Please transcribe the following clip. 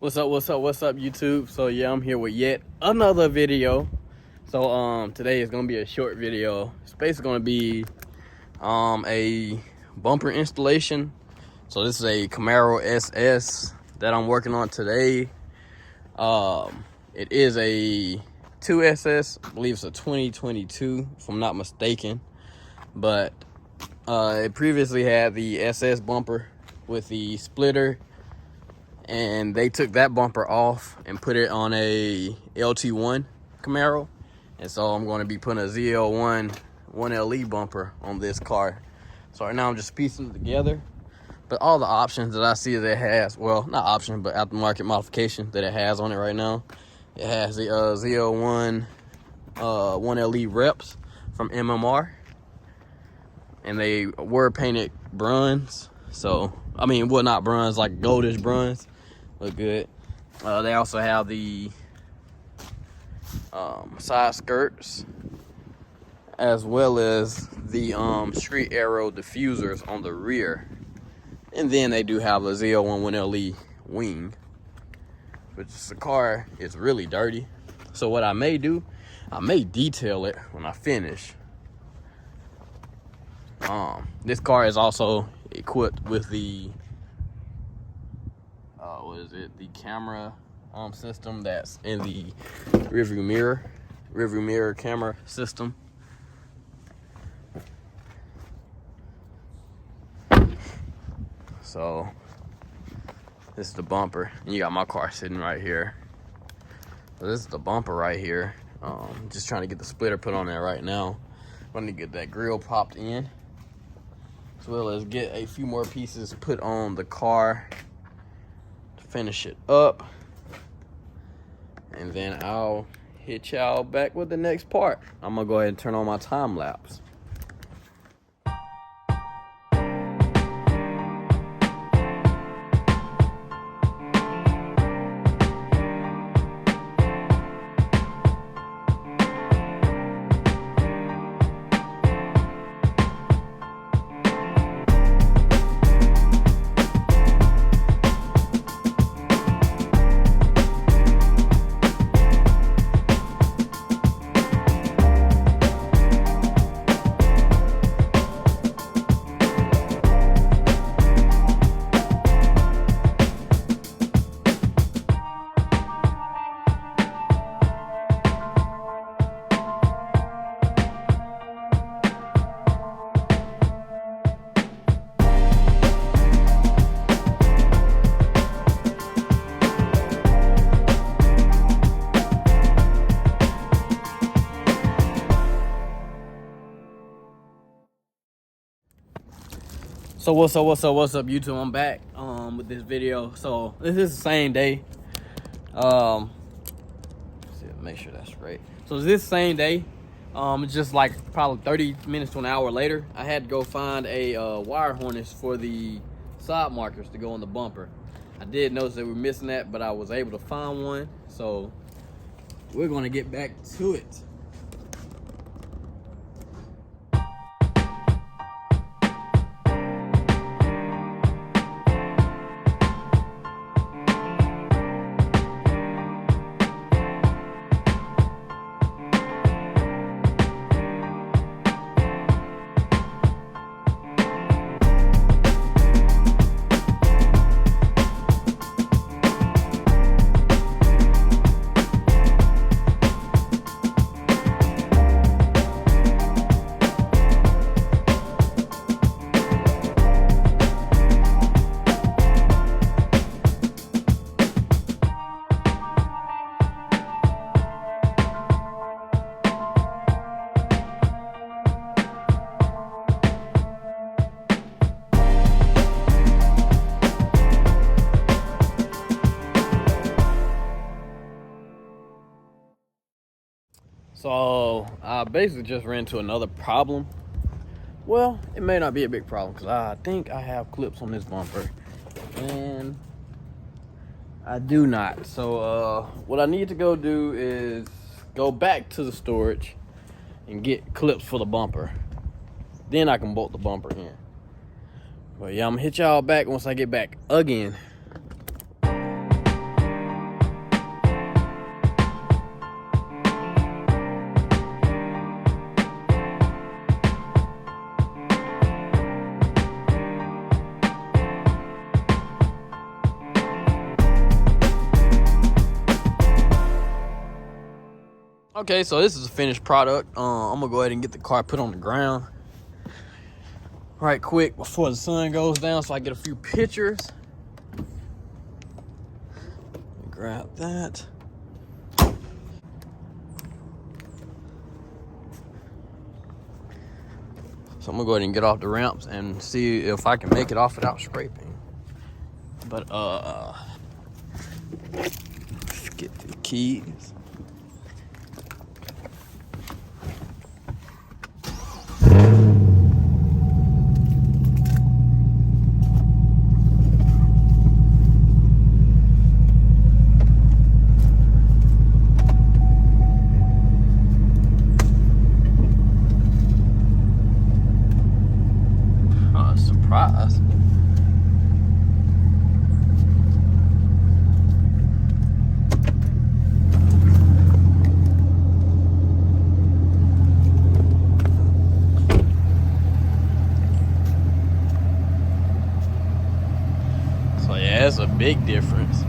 What's up, YouTube? So yeah, I'm here with yet another video. So today is gonna be a short video. It's basically gonna be a bumper installation. So this is a Camaro SS that I'm working on today. It is a 2SS, I believe it's a 2022 if I'm not mistaken. But it previously had the SS bumper with the splitter, and they took that bumper off and put it on a LT1 Camaro. And so I'm going to be putting a ZL1 1LE bumper on this car. So right now I'm just piecing it together. But all the options that I see that it has, well, not option, but aftermarket modification that it has on it right now. It has the ZL1 1LE reps from MMR. And they were painted bronze. So, I mean, well, not bronze, like goldish bronze. Look good. They also have the side skirts, as well as the street Aero diffusers on the rear. And then they do have a ZL1 1LE wing, which the car is really dirty. So what I may do, I may detail it when I finish. This car is also equipped with the the camera system that's in the rearview mirror camera system. So this is the bumper, and you got my car sitting right here. So this is the bumper right here. Just trying to get the splitter put on there right now. I'm gonna get that grill popped in, as well as get a few more pieces put on the car to finish it up. And then I'll hit y'all back with the next part. I'm gonna go ahead and turn on my time lapse. So what's up, YouTube? I'm back with this video. So this is the same day. Make sure that's right. So this same day, it's just like probably 30 minutes to an hour later, I had to go find a wire harness for the side markers to go on the bumper. I did notice that we're missing that, but I was able to find one. So we're gonna get back to it. So I basically just ran into another problem. Well, it may not be a big problem because I think I have clips on this bumper, and I do not. So what I need to go do is go back to the storage and get clips for the bumper. Then I can bolt the bumper in. But yeah, I'm gonna hit y'all back once I get back again. Okay, so this is a finished product. I'm gonna go ahead and get the car put on the ground right quick before the sun goes down so I get a few pictures. Grab that. So I'm gonna go ahead and get off the ramps and see if I can make it off without scraping. But let's get the keys. Surprise. So yeah, it's a big difference.